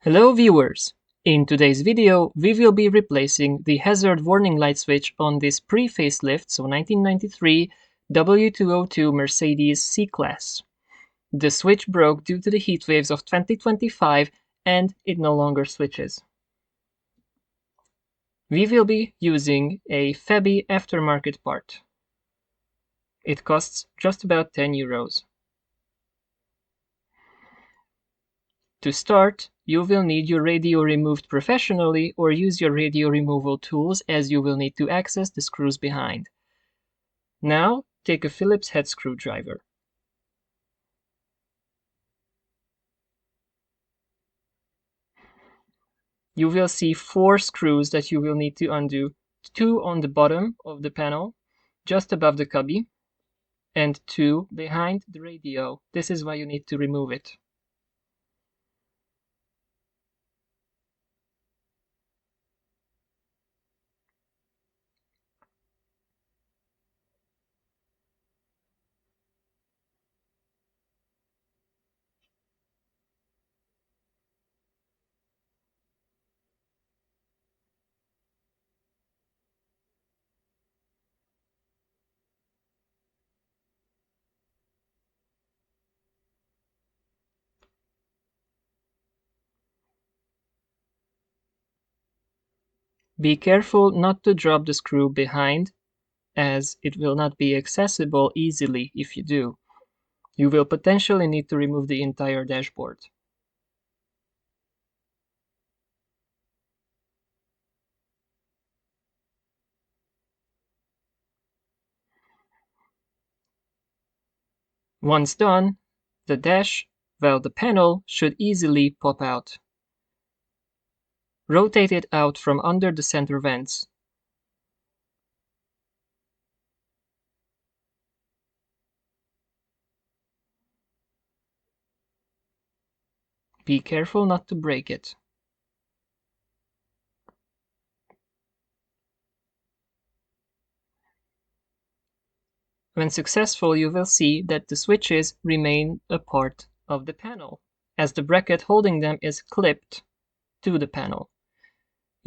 Hello viewers! In today's video, we will be replacing the hazard warning light switch on this pre-facelift, so 1993 W202 Mercedes C-Class. The switch broke due to the heat waves of 2025 and it no longer switches. We will be using a Febi aftermarket part. It costs just about 10 euros. To start, you will need your radio removed professionally or use your radio removal tools as you will need to access the screws behind. Now, take a Phillips head screwdriver. You will see 4 screws that you will need to undo, 2 on the bottom of the panel, just above the cubby, and 2 behind the radio. This is why you need to remove it. Be careful not to drop the screw behind, as it will not be accessible easily if you do. You will potentially need to remove the entire dashboard. Once done, the panel should easily pop out. Rotate it out from under the center vents. Be careful not to break it. When successful, you will see that the switches remain a part of the panel, as the bracket holding them is clipped to the panel.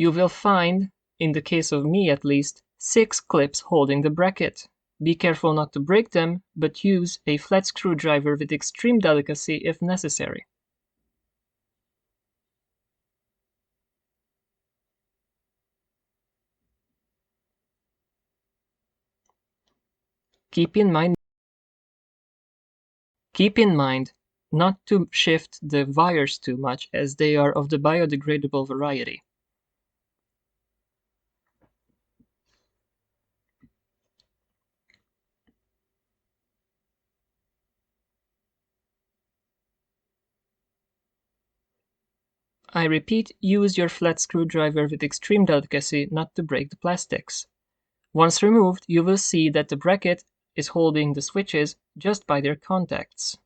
You will find, in the case of me at least, 6 clips holding the bracket. Be careful not to break them, but use a flat screwdriver with extreme delicacy if necessary. Keep in mind not to shift the wires too much, as they are of the biodegradable variety. I repeat, use your flat screwdriver with extreme delicacy not to break the plastics. Once removed, you will see that the bracket is holding the switches just by their contacts.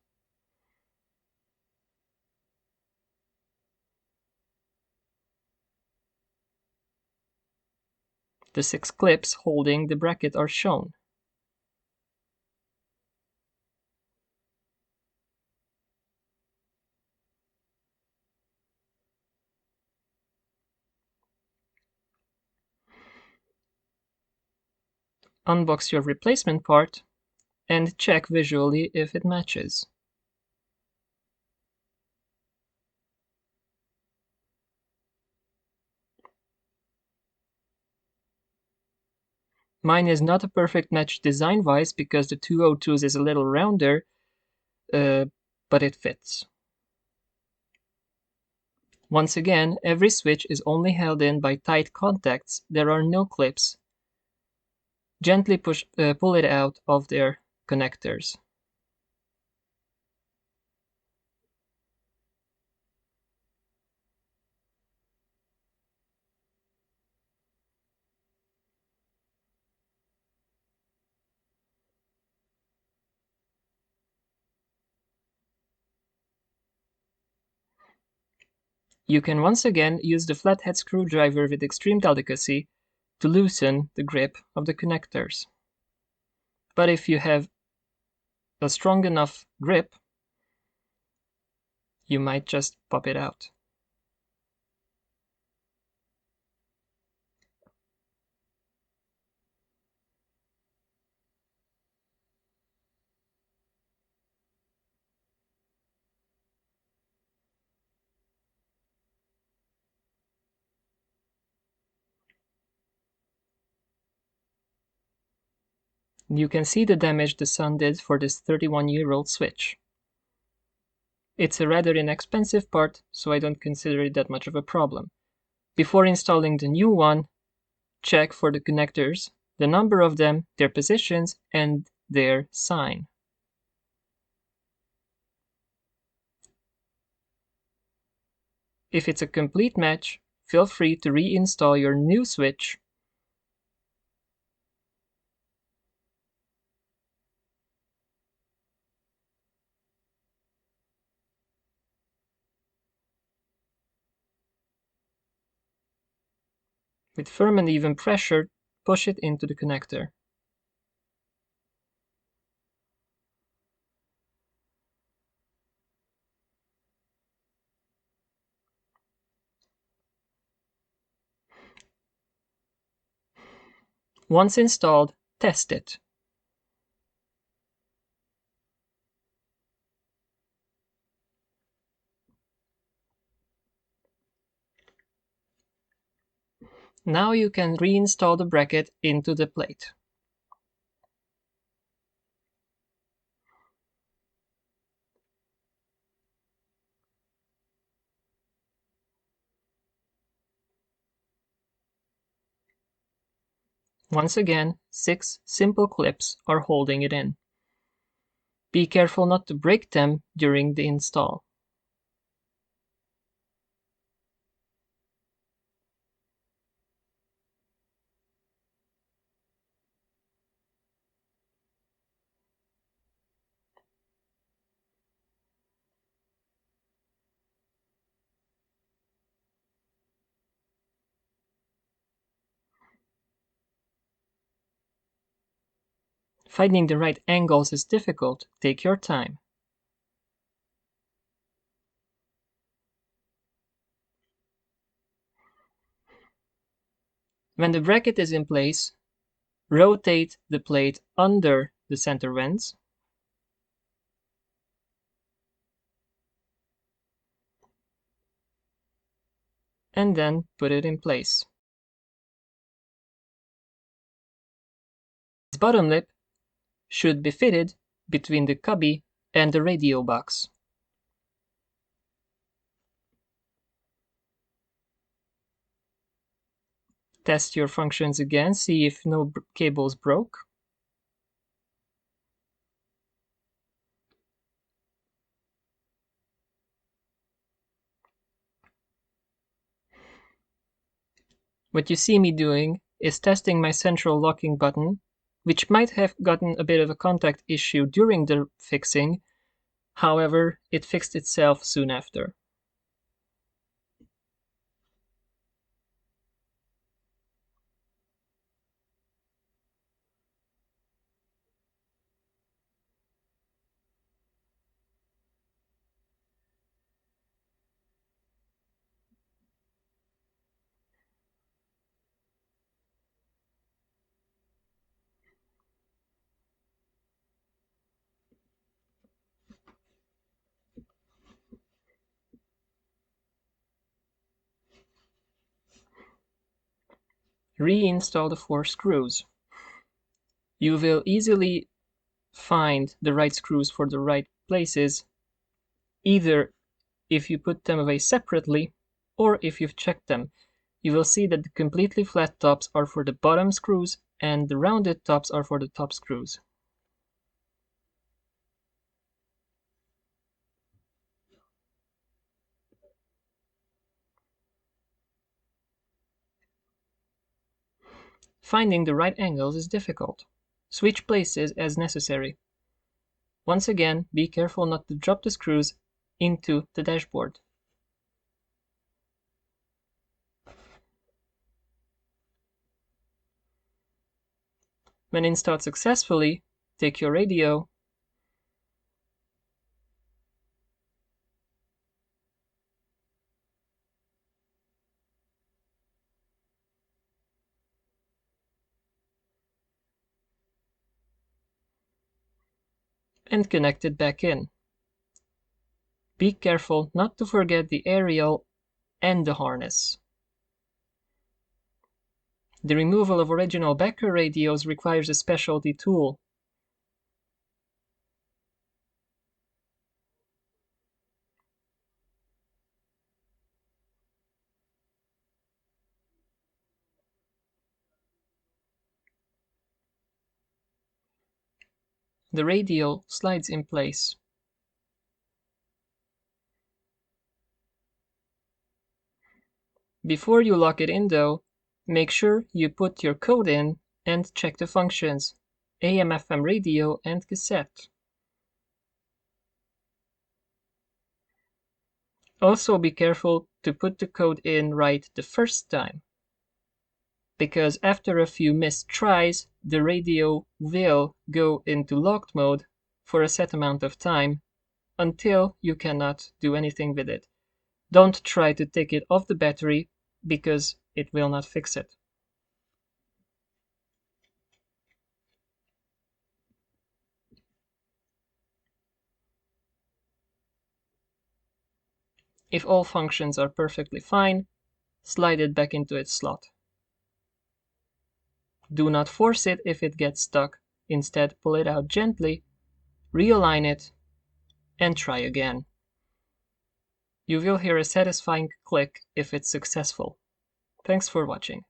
The 6 clips holding the bracket are shown. Unbox your replacement part and check visually if it matches. Mine is not a perfect match design-wise because the 202's is a little rounder, but it fits. Once again, every switch is only held in by tight contacts. There are no clips. Gently pull it out of their connectors. You can once again use the flathead screwdriver with extreme delicacy to loosen the grip of the connectors. But if you have a strong enough grip, you might just pop it out. You can see the damage the sun did for this 31-year-old switch. It's a rather inexpensive part, so I don't consider it that much of a problem. Before installing the new one, check for the connectors, the number of them, their positions, and their sign. If it's a complete match, feel free to reinstall your new switch. With firm and even pressure, push it into the connector. Once installed, test it. Now you can reinstall the bracket into the plate. Once again, 6 simple clips are holding it in. Be careful not to break them during the install. Finding the right angles is difficult. Take your time. When the bracket is in place, rotate the plate under the center vents. And then put it in place. This bottom lip should be fitted between the cubby and the radio box. Test your functions again, see if no cables broke. What you see me doing is testing my central locking button, which might have gotten a bit of a contact issue during the fixing. However, it fixed itself soon after. Reinstall the 4 screws. You will easily find the right screws for the right places, either if you put them away separately or if you've checked them. You will see that the completely flat tops are for the bottom screws and the rounded tops are for the top screws. Finding the right angles is difficult. Switch places as necessary. Once again, be careful not to drop the screws into the dashboard. When installed successfully, take your radio and connect it back in. Be careful not to forget the aerial and the harness. The removal of original Becker radios requires a specialty tool. The radio slides in place. Before you lock it in though, make sure you put your code in and check the functions: AM/FM radio and cassette. Also be careful to put the code in right the first time, because after a few missed tries, the radio will go into locked mode for a set amount of time until you cannot do anything with it. Don't try to take it off the battery because it will not fix it. If all functions are perfectly fine, slide it back into its slot. Do not force it if it gets stuck. Instead, pull it out gently, realign it, and try again. You will hear a satisfying click if it's successful. Thanks for watching.